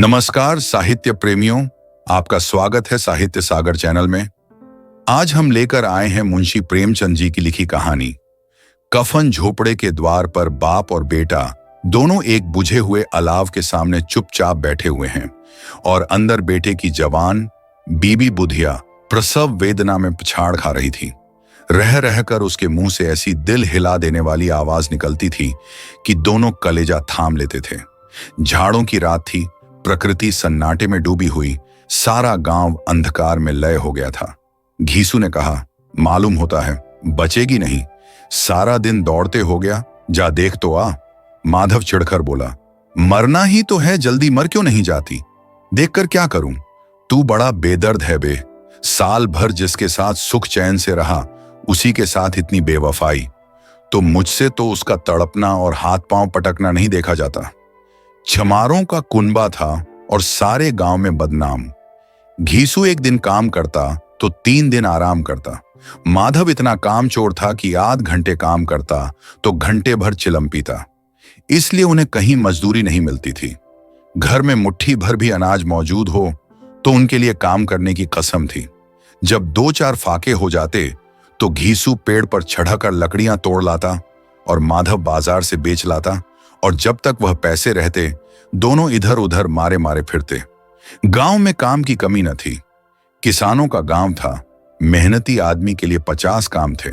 नमस्कार साहित्य प्रेमियों, आपका स्वागत है साहित्य सागर चैनल में। आज हम लेकर आए हैं मुंशी प्रेमचंद जी की लिखी कहानी। कफन झोपड़े के द्वार पर बाप और बेटा दोनों एक बुझे हुए अलाव के सामने चुपचाप बैठे हुए हैं और अंदर बेटे की जवान बीबी बुधिया प्रसव वेदना में पछाड़ खा रही थी। रह रहकर उसके मुंह से ऐसी दिल हिला देने वाली आवाज निकलती थी कि दोनों कलेजा थाम लेते थे। झाड़ों की रात थी, प्रकृति सन्नाटे में डूबी हुई, सारा गांव अंधकार में लय हो गया था। घीसू ने कहा, मालूम होता है बचेगी नहीं, सारा दिन दौड़ते हो गया, जा देख तो आ। माधव चिढ़कर बोला, मरना ही तो है, जल्दी मर क्यों नहीं जाती? देखकर क्या करूं? तू बड़ा बेदर्द है बे। साल भर जिसके साथ सुख चैन से रहा, उसी के साथ इतनी बेवफाई। तो मुझसे तो उसका तड़पना और हाथ पांव पटकना नहीं देखा जाता। छमारों का कुनबा था और सारे गांव में बदनाम। घीसू एक दिन काम करता तो 3 दिन आराम करता। माधव इतना कामचोर था कि आध घंटे काम करता तो घंटे भर चिलम पीता। इसलिए उन्हें कहीं मजदूरी नहीं मिलती थी। घर में मुट्ठी भर भी अनाज मौजूद हो तो उनके लिए काम करने की कसम थी। जब 2-4 फाके हो जाते तो घीसू पेड़ पर चढ़कर लकड़ियां तोड़ लाता और माधव बाजार से बेच लाता, और जब तक वह पैसे रहते दोनों इधर उधर मारे मारे फिरते। गांव में काम की कमी न थी। किसानों का गांव था, मेहनती आदमी के लिए 50 काम थे,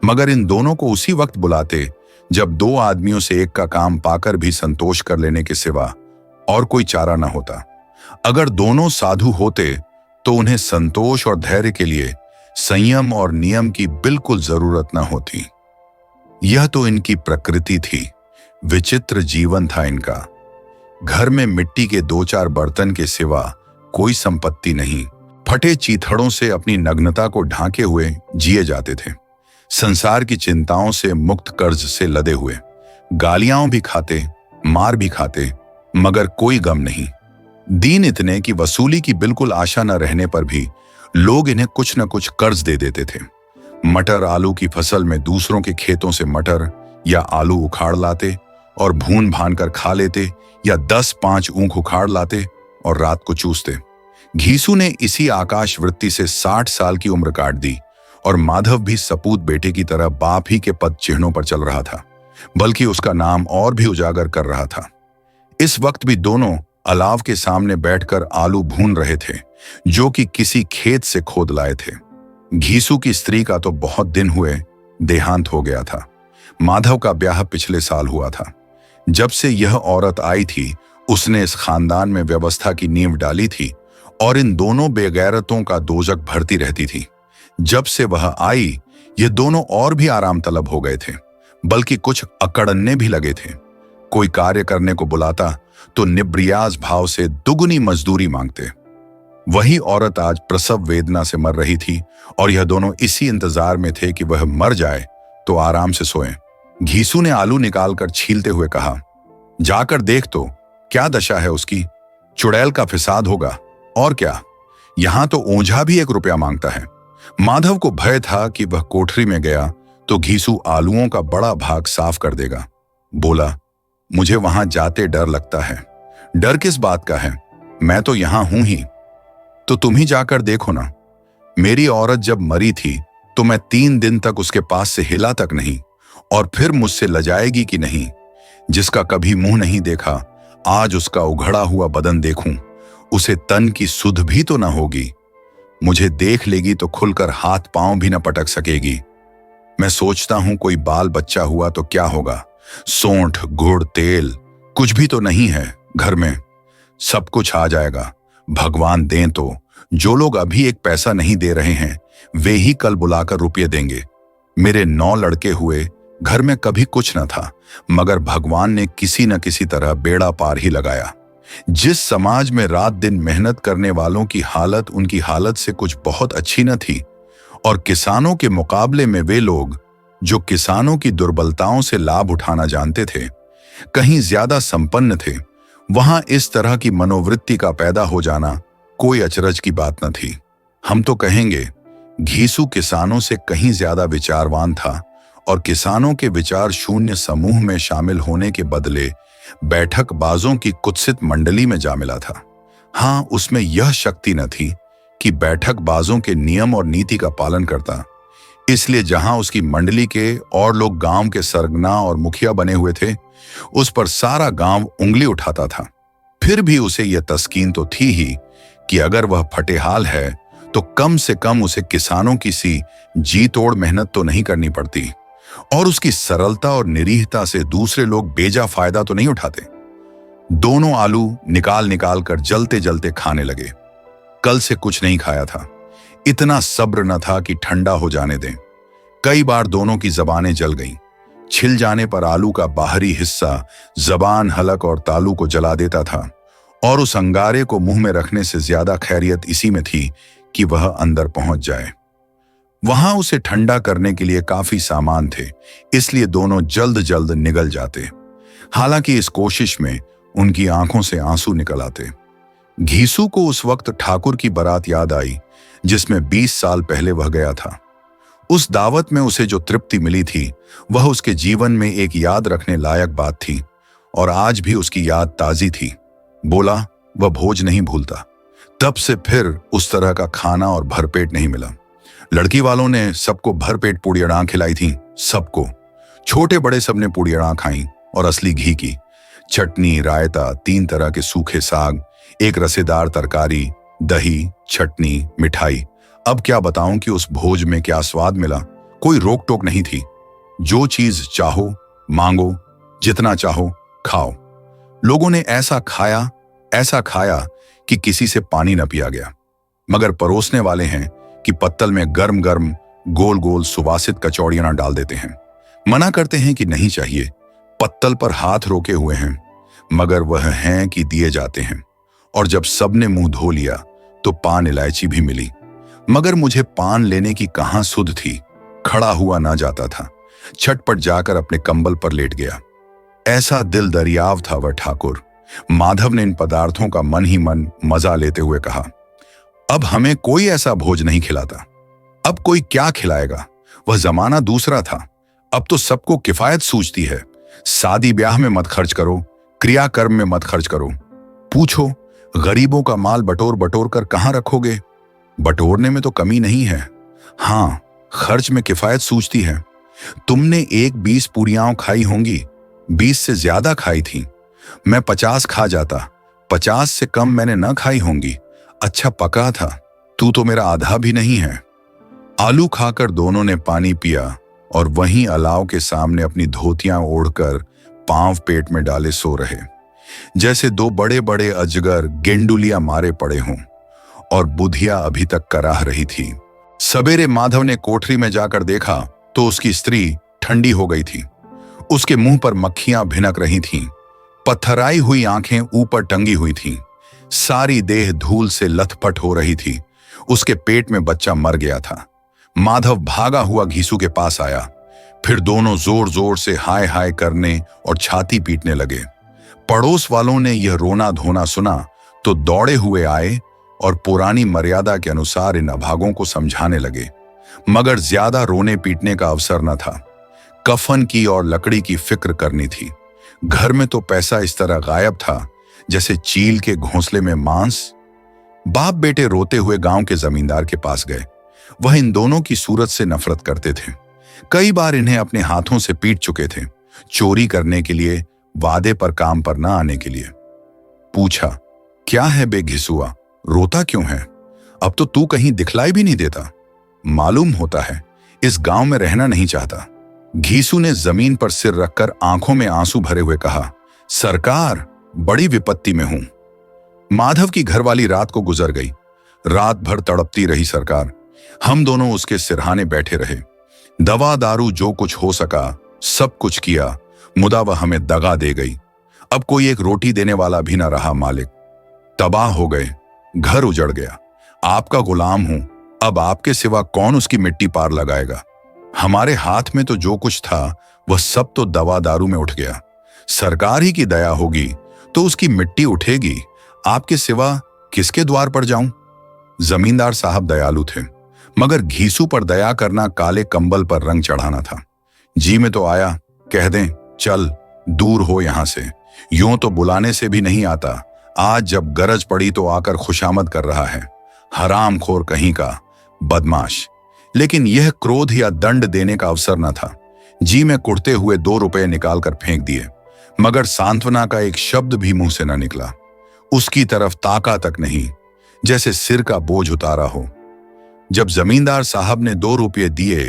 मगर इन दोनों को उसी वक्त बुलाते जब 2 आदमियों से एक का काम पाकर भी संतोष कर लेने के सिवा और कोई चारा न होता। अगर दोनों साधु होते तो उन्हें संतोष और धैर्य के लिए संयम और नियम की बिल्कुल जरूरत न होती। यह तो इनकी प्रकृति थी। विचित्र जीवन था इनका। घर में मिट्टी के 2-4 बर्तन के सिवा कोई संपत्ति नहीं। फटे चीथड़ों से अपनी नग्नता को ढांके हुए जिए जाते थे। संसार की चिंताओं से मुक्त, कर्ज से लदे हुए। गालियां भी खाते, मार भी खाते, मगर कोई गम नहीं। दीन इतने कि वसूली की बिल्कुल आशा न रहने पर भी लोग इन्हें कुछ न कुछ कर्ज दे देते थे। मटर आलू की फसल में दूसरों के खेतों से मटर या आलू उखाड़ लाते और भून भान कर खा लेते, या 10-5 ऊंख उखाड़ लाते और रात को चूसते। घीसू ने इसी आकाश वृत्ति से 60 साल की उम्र काट दी और माधव भी सपूत बेटे की तरह बाप ही के पद चिन्हों पर चल रहा था, बल्कि उसका नाम और भी उजागर कर रहा था। इस वक्त भी दोनों अलाव के सामने बैठकर आलू भून रहे थे, जो कि किसी खेत से खोद लाए थे। घीसू की स्त्री का तो बहुत दिन हुए देहांत हो गया था। माधव का ब्याह पिछले साल हुआ था। जब से यह औरत आई थी, उसने इस खानदान में व्यवस्था की नींव डाली थी और इन दोनों बेगैरतों का दोजक भरती रहती थी। जब से वह आई, ये दोनों और भी आराम तलब हो गए थे, बल्कि कुछ अकड़ने भी लगे थे। कोई कार्य करने को बुलाता तो निब्रियाज भाव से दुगुनी मजदूरी मांगते। वही औरत आज प्रसव वेदना से मर रही थी और यह दोनों इसी इंतजार में थे कि वह मर जाए तो आराम से सोएं। घीसू ने आलू निकालकर छीलते हुए कहा, जाकर देख तो क्या दशा है उसकी। चुड़ैल का फिसाद होगा और क्या। यहां तो ओंझा भी 1 रुपया मांगता है। माधव को भय था कि वह कोठरी में गया तो घीसू आलूओं का बड़ा भाग साफ कर देगा। बोला, मुझे वहां जाते डर लगता है। डर किस बात का है, मैं तो यहां हूं ही। तो तुम ही जाकर देखो ना। मेरी औरत जब मरी थी तो मैं 3 दिन तक उसके पास से हिला तक नहीं, और फिर मुझसे लजाएगी कि नहीं। जिसका कभी मुंह नहीं देखा, आज उसका उघड़ा हुआ बदन देखूं, उसे तन की सुध भी तो न होगी। मुझे देख लेगी तो खुलकर हाथ पांव भी न पटक सकेगी। मैं सोचता हूं कोई बाल बच्चा हुआ तो क्या होगा। सोंठ, गुड़, तेल कुछ भी तो नहीं है घर में। सब कुछ आ जाएगा, भगवान दें तो। जो लोग अभी 1 पैसा नहीं दे रहे हैं, वे ही कल बुलाकर रुपये देंगे। मेरे 9 लड़के हुए, घर में कभी कुछ न था, मगर भगवान ने किसी न किसी तरह बेड़ा पार ही लगाया। जिस समाज में रात दिन मेहनत करने वालों की हालत उनकी हालत से कुछ बहुत अच्छी न थी, और किसानों के मुकाबले में वे लोग जो किसानों की दुर्बलताओं से लाभ उठाना जानते थे, कहीं ज्यादा संपन्न थे, वहां इस तरह की मनोवृत्ति का पैदा हो जाना कोई अचरज की बात न थी। हम तो कहेंगे, घीसू किसानों से कहीं ज्यादा विचारवान था और किसानों के विचार शून्य समूह में शामिल होने के बदले बैठकबाजों की कुत्सित मंडली में जा मिला था। हाँ, उसमें यह शक्ति न थी कि बैठकबाजों के नियम और नीति का पालन करता, इसलिए जहां उसकी मंडली के और लोग गांव के सरगना और मुखिया बने हुए थे, उस पर सारा गांव उंगली उठाता था। फिर भी उसे यह तस्कीन तो थी ही कि अगर वह फटेहाल है तो कम से कम उसे किसानों की सी जी तोड़ मेहनत तो नहीं करनी पड़ती, और उसकी सरलता और निरीहता से दूसरे लोग बेजा फायदा तो नहीं उठाते। दोनों आलू निकाल निकाल कर जलते जलते खाने लगे। कल से कुछ नहीं खाया था, इतना सब्र न था कि ठंडा हो जाने दें। कई बार दोनों की जबानें जल गईं। छिल जाने पर आलू का बाहरी हिस्सा जबान, हलक और तालू को जला देता था, और उस अंगारे को मुंह में रखने से ज्यादा खैरियत इसी में थी कि वह अंदर पहुंच जाए। वहां उसे ठंडा करने के लिए काफी सामान थे, इसलिए दोनों जल्द जल्द निगल जाते। हालांकि इस कोशिश में उनकी आंखों से आंसू निकल आते। घीसू को उस वक्त ठाकुर की बारात याद आई जिसमें 20 साल पहले वह गया था। उस दावत में उसे जो तृप्ति मिली थी वह उसके जीवन में एक याद रखने लायक बात थी, और आज भी उसकी याद ताजी थी। बोला वह भोज नहीं भूलता। तब से फिर उस तरह का खाना और भरपेट नहीं मिला। लड़की वालों ने सबको भरपेट पूड़ियाँ खिलाई थी, सबको, छोटे बड़े सबने पूड़ियाँ खाई, और असली घी की। चटनी, रायता, 3 तरह के सूखे साग, एक रसेदार तरकारी, दही, चटनी, मिठाई। अब क्या बताऊं कि उस भोज में क्या स्वाद मिला। कोई रोक टोक नहीं थी। जो चीज चाहो मांगो, जितना चाहो खाओ। लोगों ने ऐसा खाया कि किसी से पानी न पिया गया। मगर परोसने वाले हैं कि पत्तल में गर्म गर्म गोल गोल सुवासित कचौड़ियां न डाल देते हैं। मना करते हैं कि नहीं चाहिए, पत्तल पर हाथ रोके हुए हैं, मगर वह हैं कि दिए जाते हैं। और जब सबने मुंह धो लिया तो पान इलायची भी मिली, मगर मुझे पान लेने की कहां सुध थी। खड़ा हुआ ना जाता था। छटपट जाकर अपने कंबल पर लेट गया। ऐसा दिल दरियाव था वह ठाकुर। माधव ने इन पदार्थों का मन ही मन मजा लेते हुए कहा, अब हमें कोई ऐसा भोज नहीं खिलाता। अब कोई क्या खिलाएगा? वह जमाना दूसरा था। अब तो सबको किफायत सूझती है। शादी ब्याह में मत खर्च करो, क्रियाकर्म में मत खर्च करो। पूछो, गरीबों का माल बटोर बटोर कर कहां रखोगे? बटोरने में तो कमी नहीं है, हां खर्च में किफायत सूझती है। तुमने 20 पूरियां खाई होंगी, 20 से ज्यादा खाई थी। मैं 50 खा जाता, 50 से कम मैंने न खाई होंगी। अच्छा पका था, तू तो मेरा आधा भी नहीं है। आलू खाकर दोनों ने पानी पिया और वहीं अलाव के सामने अपनी धोतियां ओढ़कर पांव पेट में डाले सो रहे, जैसे 2 बड़े बड़े अजगर गेंडुलिया मारे पड़े हों, और बुधिया अभी तक कराह रही थी। सवेरे माधव ने कोठरी में जाकर देखा तो उसकी स्त्री ठंडी हो गई थी। उसके मुंह पर मक्खियां भिनक रही थीं, पत्थराई हुई आंखें ऊपर टंगी हुई थीं, सारी देह धूल से लथपथ हो रही थी। उसके पेट में बच्चा मर गया था। माधव भागा हुआ घीसू के पास आया। फिर दोनों जोर जोर से हाय हाय करने और छाती पीटने लगे। पड़ोस वालों ने यह रोना धोना सुना तो दौड़े हुए आए और पुरानी मर्यादा के अनुसार इन अभागों को समझाने लगे, मगर ज्यादा रोने पीटने का अवसर न था। कफन की और लकड़ी की फिक्र करनी थी। घर में तो पैसा इस तरह गायब था जैसे चील के घोंसले में मांस। बाप बेटे रोते हुए गांव के जमींदार के पास गए। वह इन दोनों की सूरत से नफरत करते थे। कई बार इन्हें अपने हाथों से पीट चुके थे, चोरी करने के लिए, वादे पर काम पर न आने के लिए। पूछा, क्या है बे घिसुआ, रोता क्यों है? अब तो तू कहीं दिखलाई भी नहीं देता। मालूम होता है इस गांव में रहना नहीं चाहता। घीसू ने जमीन पर सिर रखकर आंखों में आंसू भरे हुए कहा, सरकार बड़ी विपत्ति में हूं। माधव की घरवाली रात को गुजर गई। रात भर तड़पती रही सरकार। हम दोनों उसके सिरहाने बैठे रहे। दवा दारू जो कुछ हो सका सब कुछ किया, मुदा वह हमें दगा दे गई। अब कोई एक रोटी देने वाला भी न रहा। मालिक तबाह हो गए, घर उजड़ गया। आपका गुलाम हूं, अब आपके सिवा कौन उसकी मिट्टी पार लगाएगा? हमारे हाथ में तो जो कुछ था वह सब तो दवा दारू में उठ गया। सरकार ही की दया होगी तो उसकी मिट्टी उठेगी। आपके सिवा किसके द्वार पर जाऊं? जमींदार साहब दयालु थे, मगर घीसू पर दया करना काले कंबल पर रंग चढ़ाना था। जी में तो आया, कह दें चल दूर हो यहां से, यूं तो बुलाने से भी नहीं आता, आज जब गरज पड़ी तो आकर खुशामद कर रहा है। हरामखोर कहीं का, बदमाश। लेकिन यह क्रोध या दंड देने का अवसर न था। जी में कुड़ते हुए 2 रुपए निकालकर फेंक दिए, मगर सांत्वना का एक शब्द भी मुंह से न निकला। उसकी तरफ ताका तक नहीं, जैसे सिर का बोझ उतारा हो। जब जमींदार साहब ने 2 रुपये दिए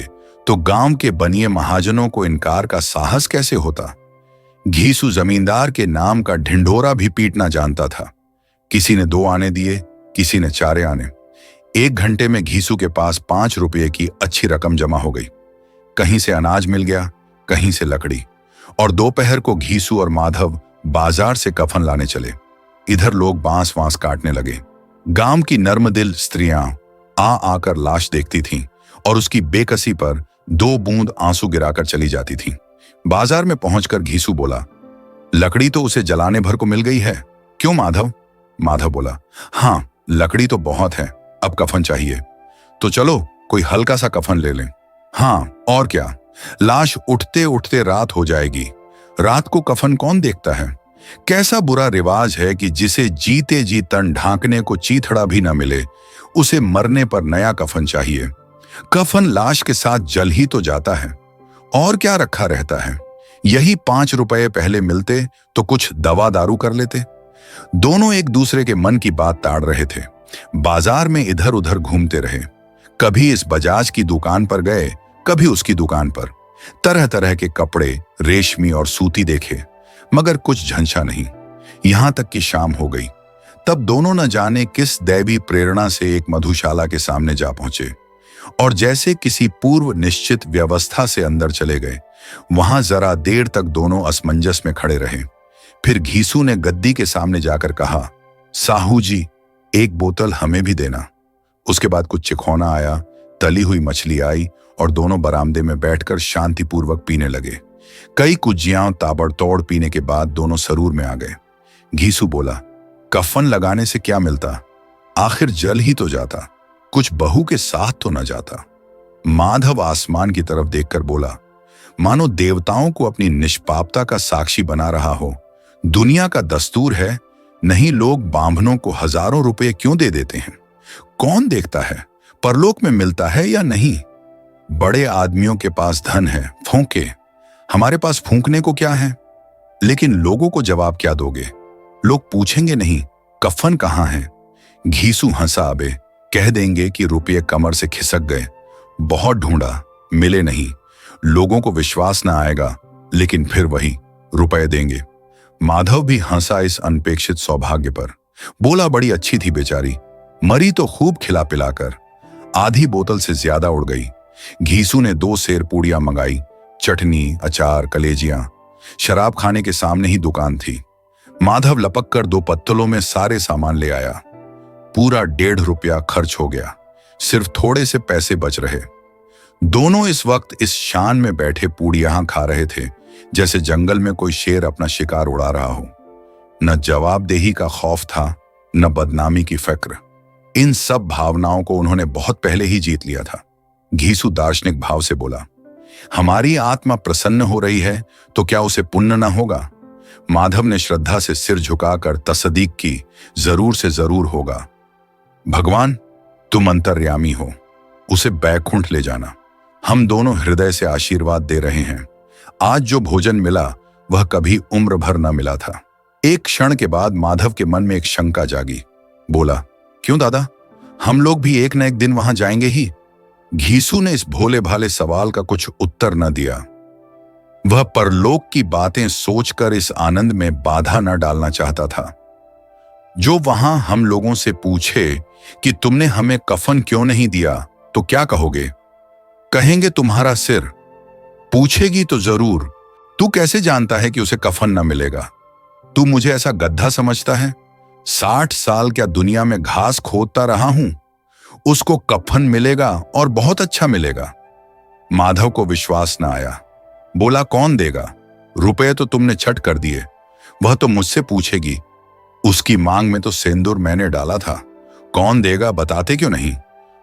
तो गांव के बनिए महाजनों को इनकार का साहस कैसे होता। घीसू जमींदार के नाम का ढिंढोरा भी पीटना जानता था। किसी ने 2 आने दिए, किसी ने 4 आने। 1 घंटे में घीसू के पास 5 रुपये की अच्छी रकम जमा हो गई। कहीं से अनाज मिल गया, कहीं से लकड़ी, और दोपहर को घीसू और माधव बाजार से कफन लाने चले। इधर लोग बांस वांस काटने लगे। गांव की नर्मदिल स्त्रियां आकर लाश देखती थीं और उसकी बेकसी पर 2 बूंद आंसू गिराकर चली जाती थीं। बाजार में पहुंचकर घीसू बोला, लकड़ी तो उसे जलाने भर को मिल गई है, क्यों माधव? माधव बोला, हाँ लकड़ी तो बहुत है, अब कफन चाहिए। तो चलो कोई हल्का सा कफन ले लें। हाँ और क्या, लाश उठते उठते रात हो जाएगी। रात को कफन कौन देखता है? कैसा बुरा रिवाज है कि जिसे जीते जी तन ढांकने को चीथड़ा भी न मिले, उसे मरने पर नया कफन चाहिए। कफन लाश के साथ जल ही तो जाता है, और क्या रखा रहता है। यही 5 रुपए पहले मिलते तो कुछ दवा दारू कर लेते। दोनों एक दूसरे के मन की बात ताड़ रहे थे। बाजार में इधर उधर घूमते रहे। कभी इस बजाज की दुकान पर गए, कभी उसकी दुकान पर। तरह तरह के कपड़े, रेशमी और सूती देखे, मगर कुछ झंझा नहीं। यहां तक कि शाम हो गई। तब दोनों न जाने किस दैवी प्रेरणा से एक मधुशाला के सामने जा पहुंचे और जैसे किसी पूर्व निश्चित व्यवस्था से अंदर चले गए। वहां जरा देर तक दोनों असमंजस में खड़े रहे। फिर घीसू ने गद्दी के सामने जाकर कहा, साहू जी 1 बोतल हमें भी देना। उसके बाद कुछ चिखौना आया, तली हुई मछली आई और दोनों बरामदे में बैठकर शांतिपूर्वक पीने लगे। कई कुज्जियां ताबड़तोड़ पीने के बाद दोनों सरूर में आ गए। घीसू बोला, कफन लगाने से क्या मिलता, आखिर जल ही तो जाता, कुछ बहू के साथ तो न जाता। माधव आसमान की तरफ देखकर बोला, मानो देवताओं को अपनी निष्पापता का साक्षी बना रहा हो। दुनिया का दस्तूर है, नहीं लोग बांभनों को हजारों रुपए क्यों दे देते हैं? कौन देखता है परलोक में मिलता है या नहीं? बड़े आदमियों के पास धन है, फूंके। हमारे पास फूंकने को क्या है? लेकिन लोगों को जवाब क्या दोगे? लोग पूछेंगे नहीं कफन कहां है? घीसू हंसा, अबे कह देंगे कि रुपये कमर से खिसक गए, बहुत ढूंढा, मिले नहीं। लोगों को विश्वास ना आएगा, लेकिन फिर वही रुपए देंगे। माधव भी हंसा इस अनपेक्षित सौभाग्य पर। बोला, बड़ी अच्छी थी बेचारी, मरी तो खूब खिला पिलाकर। आधी बोतल से ज्यादा उड़ गई। घीसू ने 2 सेर पूड़ियां मंगाई, चटनी, अचार, कलेजियां। शराब खाने के सामने ही दुकान थी। माधव लपक कर 2 पत्तलों में सारे सामान ले आया। पूरा 1.5 रुपया खर्च हो गया, सिर्फ थोड़े से पैसे बच रहे। दोनों इस वक्त इस शान में बैठे पूड़ियां खा रहे थे जैसे जंगल में कोई शेर अपना शिकार उड़ा रहा हो। न जवाबदेही का खौफ था, न बदनामी की फिक्र। इन सब भावनाओं को उन्होंने बहुत पहले ही जीत लिया था। घीसू दार्शनिक भाव से बोला, हमारी आत्मा प्रसन्न हो रही है तो क्या उसे पुण्य न होगा? माधव ने श्रद्धा से सिर झुकाकर तस्दीक की, जरूर से जरूर होगा। भगवान तुम अंतर्यामी हो, उसे बैकुंठ ले जाना। हम दोनों हृदय से आशीर्वाद दे रहे हैं। आज जो भोजन मिला वह कभी उम्र भर न मिला था। एक क्षण के बाद माधव के मन में एक शंका जागी। बोला, क्यों दादा, हम लोग भी एक न एक दिन वहां जाएंगे ही? घीसू ने इस भोले भाले सवाल का कुछ उत्तर न दिया। वह परलोक की बातें सोचकर इस आनंद में बाधा न डालना चाहता था। जो वहां हम लोगों से पूछे कि तुमने हमें कफन क्यों नहीं दिया तो क्या कहोगे? कहेंगे तुम्हारा सिर। पूछेगी तो जरूर, तू कैसे जानता है कि उसे कफन न मिलेगा? तू मुझे ऐसा गधा समझता है? 60 साल क्या दुनिया में घास खोदता रहा हूं, उसको कफन मिलेगा और बहुत अच्छा मिलेगा। माधव को विश्वास न आया। बोला, कौन देगा? रुपए तो तुमने छट कर दिए, वह तो मुझसे पूछेगी। उसकी मांग में तो सिंदूर मैंने डाला था। कौन देगा बताते क्यों नहीं?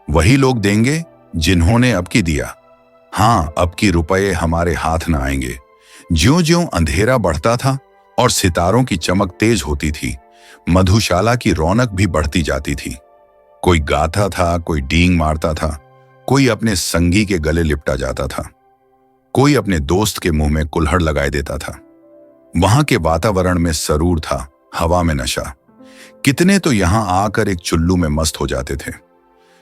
वही लोग देंगे जिन्होंने अब की दिया। हाँ, अब की रुपए हमारे हाथ न आएंगे। ज्यों ज्यों अंधेरा बढ़ता था और सितारों की चमक तेज होती थी। मधुशाला की रौनक भी बढ़ती जाती थी। कोई गाता था, कोई डींग मारता था, कोई अपने संगी के गले लिपटा जाता था, कोई अपने दोस्त के मुंह में कुल्हड़ लगाए देता था। वहां के वातावरण में सरूर था, हवा में नशा। कितने तो यहां आकर एक चुल्लू में मस्त हो जाते थे।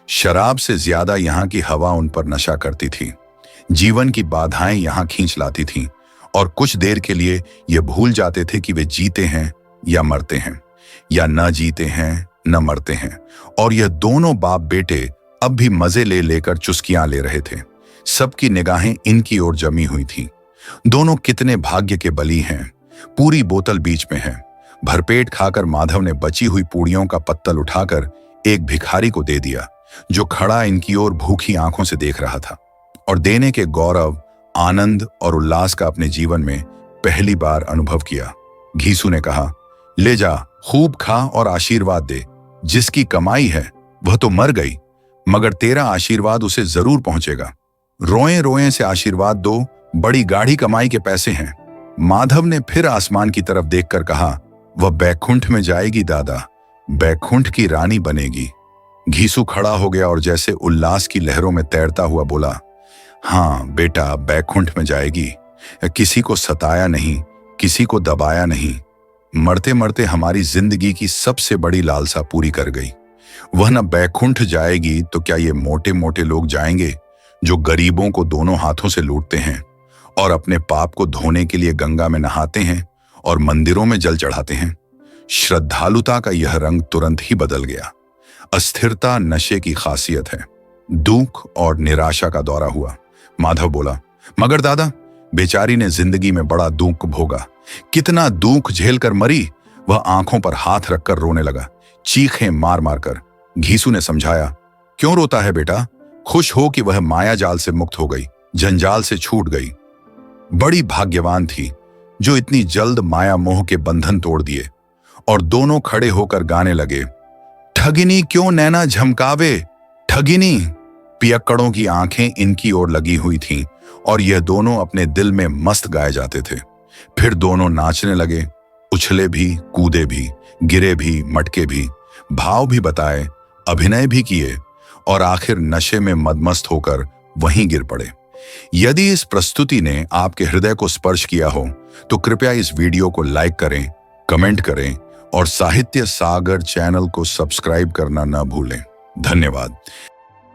शराब से ज्यादा यहां की हवा उन पर नशा करती थी। जीवन की बाधाएं यहां खींच लाती थीं और कुछ देर के लिए ये भूल जाते थे कि वे जीते हैं या मरते हैं, या न जीते हैं न मरते हैं। और यह दोनों बाप बेटे अब भी मजे ले लेकर चुस्कियां ले रहे थे। सबकी निगाहें इनकी ओर जमी हुई थीं। दोनों कितने भाग्य के बली हैं। पूरी बोतल बीच में है। भरपेट खाकर माधव ने बची हुई पूड़ियों का पत्तल उठाकर एक भिखारी को दे दिया, जो खड़ा इनकी ओर भूखी आंखों से देख रहा था। और देने के गौरव, आनंद और उल्लास का अपने जीवन में पहली बार अनुभव किया। घीसू ने कहा, ले जा, खूब खा और आशीर्वाद दे। जिसकी कमाई है वह तो मर गई, मगर तेरा आशीर्वाद उसे जरूर पहुंचेगा। रोए रोए से आशीर्वाद दो, बड़ी गाढ़ी कमाई के पैसे हैं। माधव ने फिर आसमान की तरफ देखकर कहा, वह बैकुंठ में जाएगी दादा, बैकुंठ की रानी बनेगी। घीसू खड़ा हो गया और जैसे उल्लास की लहरों में तैरता हुआ बोला, हाँ बेटा, बैकुंठ में जाएगी। किसी को सताया नहीं, किसी को दबाया नहीं। मरते मरते हमारी जिंदगी की सबसे बड़ी लालसा पूरी कर गई। वह न बैकुंठ जाएगी तो क्या ये मोटे मोटे लोग जाएंगे, जो गरीबों को दोनों हाथों से लूटते हैं और अपने पाप को धोने के लिए गंगा में नहाते हैं और मंदिरों में जल चढ़ाते हैं। श्रद्धालुता का यह रंग तुरंत ही बदल गया। अस्थिरता नशे की खासियत है। दुख और निराशा का दौरा हुआ। माधव बोला, मगर दादा, बेचारी ने जिंदगी में बड़ा दुख भोगा, कितना दुख झेलकर मरी। वह आंखों पर हाथ रखकर रोने लगा, चीखें मार मार कर। घीसू ने समझाया, क्यों रोता है बेटा, खुश हो कि वह माया जाल से मुक्त हो गई, जंजाल से छूट गई। बड़ी भाग्यवान थी जो इतनी जल्द माया मोह के बंधन तोड़ दिए। और दोनों खड़े होकर गाने लगे, ठगिनी क्यों नैना झमकावे, ठगिनी। पियक्कड़ों की आंखें इनकी ओर लगी हुई थीं और यह दोनों अपने दिल में मस्त गाए जाते थे। फिर दोनों नाचने लगे, उछले भी, कूदे भी, गिरे भी, मटके भी, भाव भी बताए, अभिनय भी किए और आखिर नशे में मदमस्त होकर वहीं गिर पड़े। यदि इस प्रस्तुति ने आपके हृदय को स्पर्श किया हो तो कृपया इस वीडियो को लाइक करें, कमेंट करें और साहित्य सागर चैनल को सब्सक्राइब करना न भूलें। धन्यवाद।